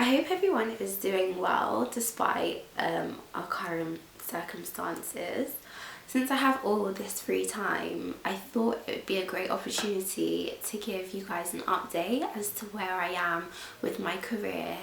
I hope everyone is doing well despite our current circumstances. Since I have all of this free time, I thought it would be a great opportunity to give you guys an update as to where I am with my career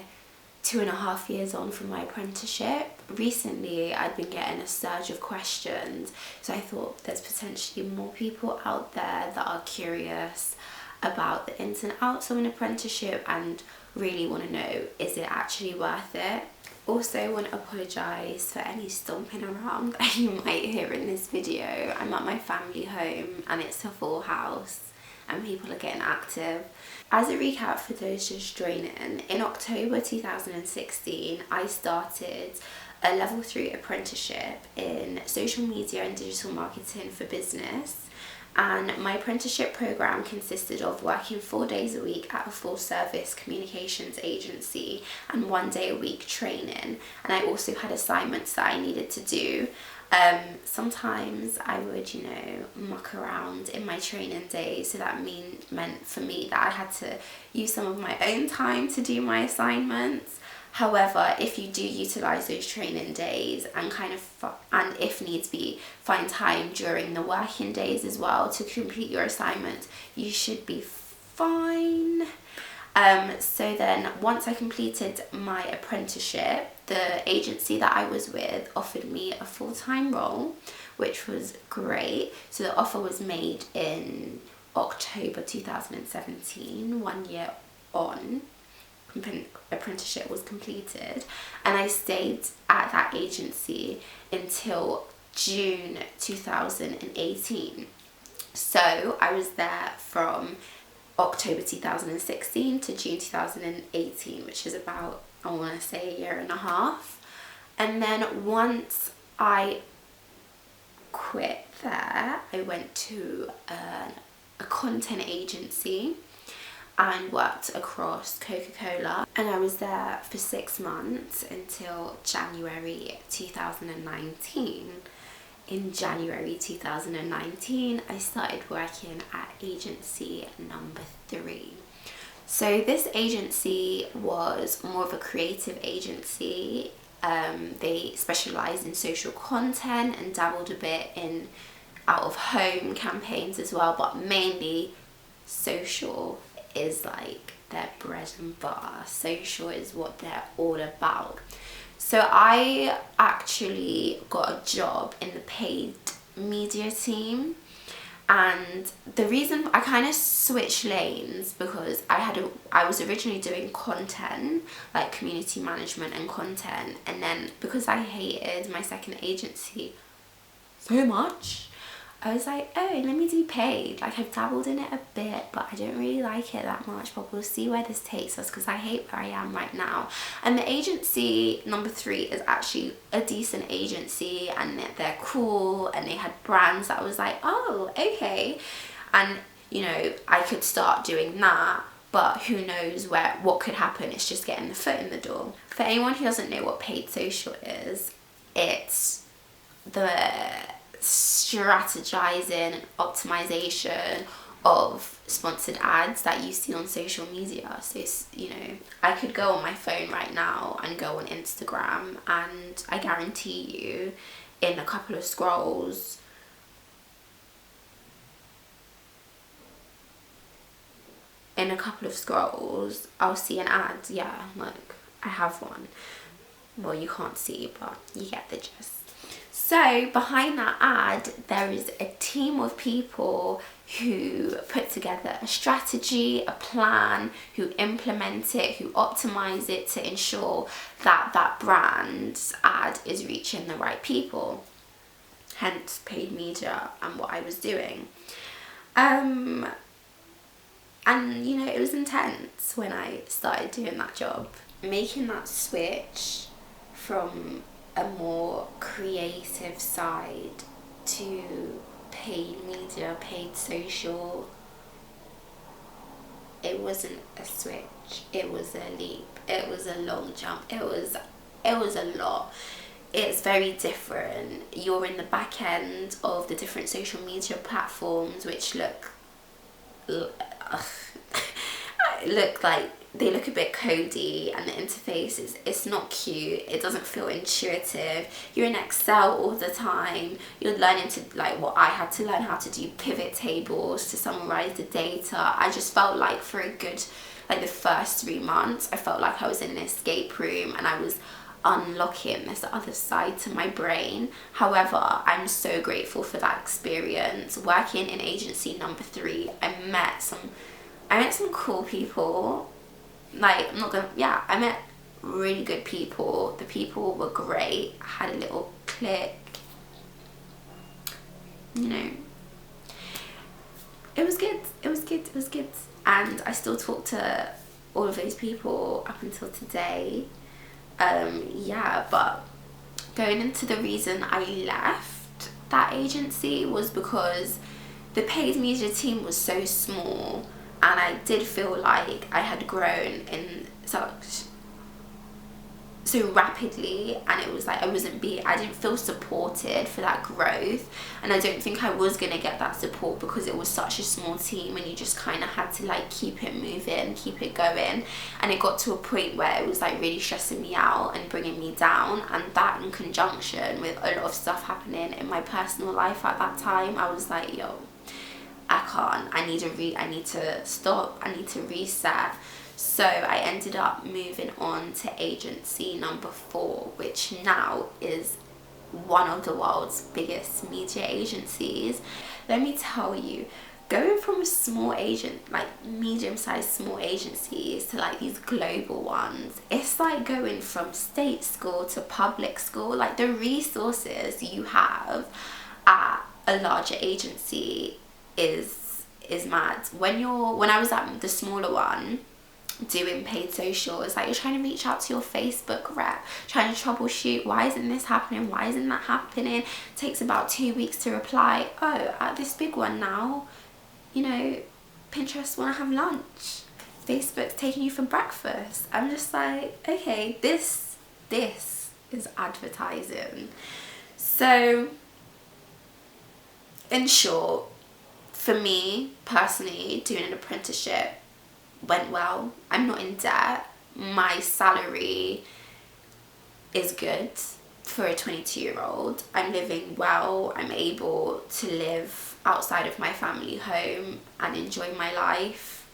2.5 years on from my apprenticeship. Recently I'd been getting a surge of questions, so I thought there's potentially more people out there that are curious about the ins and outs of an apprenticeship and really want to know, is it actually worth it? Also, I want to apologise for any stomping around that you might hear in this video. I'm at my family home and it's a full house and people are getting active. As a recap for those just joining, in October 2016 I started a level 3 apprenticeship in social media and digital marketing for business. And my apprenticeship program consisted of working 4 days a week at a full service communications agency and 1 day a week training. And I also had assignments that I needed to do. Sometimes I would, muck around in my training days, so that meant for me that I had to use some of my own time to do my assignments. However, if you do utilise those training days and and if needs be, find time during the working days as well to complete your assignments, you should be fine. So then once I completed my apprenticeship, the agency that I was with offered me a full-time role, which was great. So the offer was made in October 2017, 1 year on. Apprenticeship was completed, and I stayed at that agency until June 2018. So I was there from October 2016 to June 2018, which is about, I want to say, 1.5 years. And then once I quit there, I went to a content agency and worked across Coca-Cola, and I was there for 6 months until January 2019. In January 2019 I started working at agency number 3. So this agency was more of a creative agency. They specialised in social content and dabbled a bit in out of home campaigns as well, but mainly social is like their bread and butter. Social is what they're all about. So I actually got a job in the paid media team, and the reason I kind of switched lanes because I was originally doing content, like community management and content, and then because I hated my second agency so much, I was like, oh, let me do paid. Like, I've dabbled in it a bit, but I don't really like it that much, but we'll see where this takes us because I hate where I am right now. And the agency number 3 is actually a decent agency, and they're cool, and they had brands that I was like, oh, okay. And, I could start doing that, but who knows what could happen. It's just getting the foot in the door. For anyone who doesn't know what paid social is, it's the strategizing and optimization of sponsored ads that you see on social media. So I could go on my phone right now and go on Instagram, and I guarantee you in a couple of scrolls I'll see an ad. Yeah, like I have one. Well, you can't see, but you get the gist. So behind that ad, there is a team of people who put together a strategy, a plan, who implement it, who optimize it to ensure that that brand's ad is reaching the right people. Hence paid media and what I was doing. And it was intense when I started doing that job. Making that switch from a more creative side to paid media, paid social, it wasn't a switch, it was a leap, it was a long jump, it was a lot. It's very different. You're in the back end of the different social media platforms, which look like they look a bit codey, and the interface it's not cute, it doesn't feel intuitive. You're in Excel all the time, you're learning to, like what I had to learn how to do pivot tables to summarize the data. I just felt like for a good, like the first 3 months, I felt like I was in an escape room and I was unlocking this other side to my brain. However, I'm so grateful for that experience. Working in agency number 3, I met some cool people. Like, I'm not gonna, yeah, I met really good people. The people were great. I had a little clique, you know. It was good, it was good, it was good. And I still talk to all of those people up until today. Yeah, but going into the reason I left that agency was because the paid media team was so small, and I did feel like I had grown in so rapidly, and it was like I didn't feel supported for that growth, and I don't think I was gonna get that support because it was such a small team and you just kind of had to like keep it moving, keep it going. And it got to a point where it was like really stressing me out and bringing me down, and that in conjunction with a lot of stuff happening in my personal life at that time, I was like, yo, I can't, I need to stop, I need to reset. So I ended up moving on to agency number 4, which now is one of the world's biggest media agencies. Let me tell you, going from a small agent, like medium-sized small agencies, to like these global ones, it's like going from state school to public school. Like the resources you have at a larger agency is mad. When I was at the smaller one doing paid social, it's like you're trying to reach out to your Facebook rep, trying to troubleshoot, why isn't this happening, why isn't that happening? It takes about 2 weeks to reply. Oh, at this big one now, you know, Pinterest want to have lunch, Facebook's taking you for breakfast. I'm just like, okay, this is advertising. So in short, for me personally, doing an apprenticeship went well. I'm not in debt. My salary is good for a 22-year-old. I'm living well. I'm able to live outside of my family home and enjoy my life.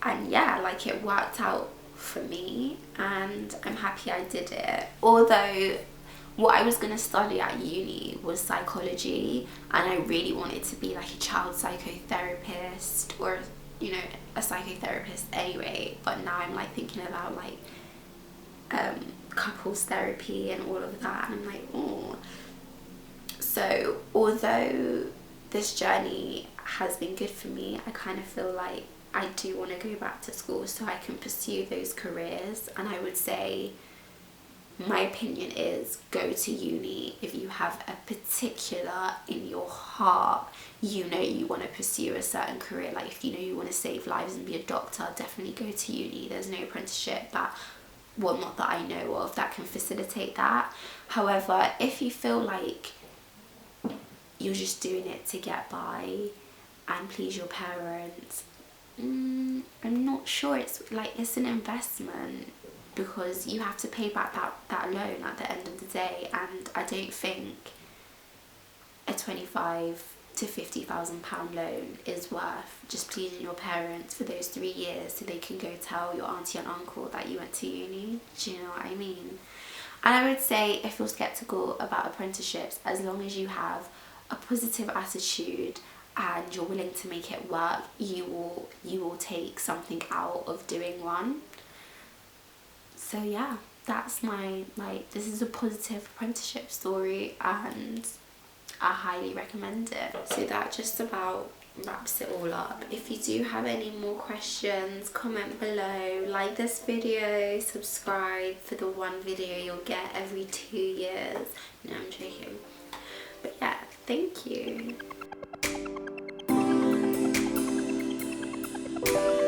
And yeah, like it worked out for me and I'm happy I did it. Although what I was going to study at uni was psychology, and I really wanted to be like a child psychotherapist, or you know, a psychotherapist anyway. But now I'm like thinking about like couples therapy and all of that, and I'm like, oh. So although this journey has been good for me, I kind of feel like I do want to go back to school so I can pursue those careers. And I would say my opinion is go to uni if you have a particular in your heart, you know, you want to pursue a certain career. Like if you know you want to save lives and be a doctor, definitely go to uni. There's no apprenticeship that, well, not that I know of, that can facilitate that. However, if you feel like you're just doing it to get by and please your parents, I'm not sure. It's like, it's an investment, because you have to pay back that loan at the end of the day, and I don't think a 25 to 50,000 pound loan is worth just pleasing your parents for those 3 years so they can go tell your auntie and uncle that you went to uni. Do you know what I mean? And I would say, if you're skeptical about apprenticeships, as long as you have a positive attitude and you're willing to make it work, you will take something out of doing one. So yeah, that's my, like, this is a positive apprenticeship story and I highly recommend it. So that just about wraps it all up. If you do have any more questions, comment below, like this video, subscribe for the one video you'll get every 2 years. No, I'm joking. But yeah, thank you.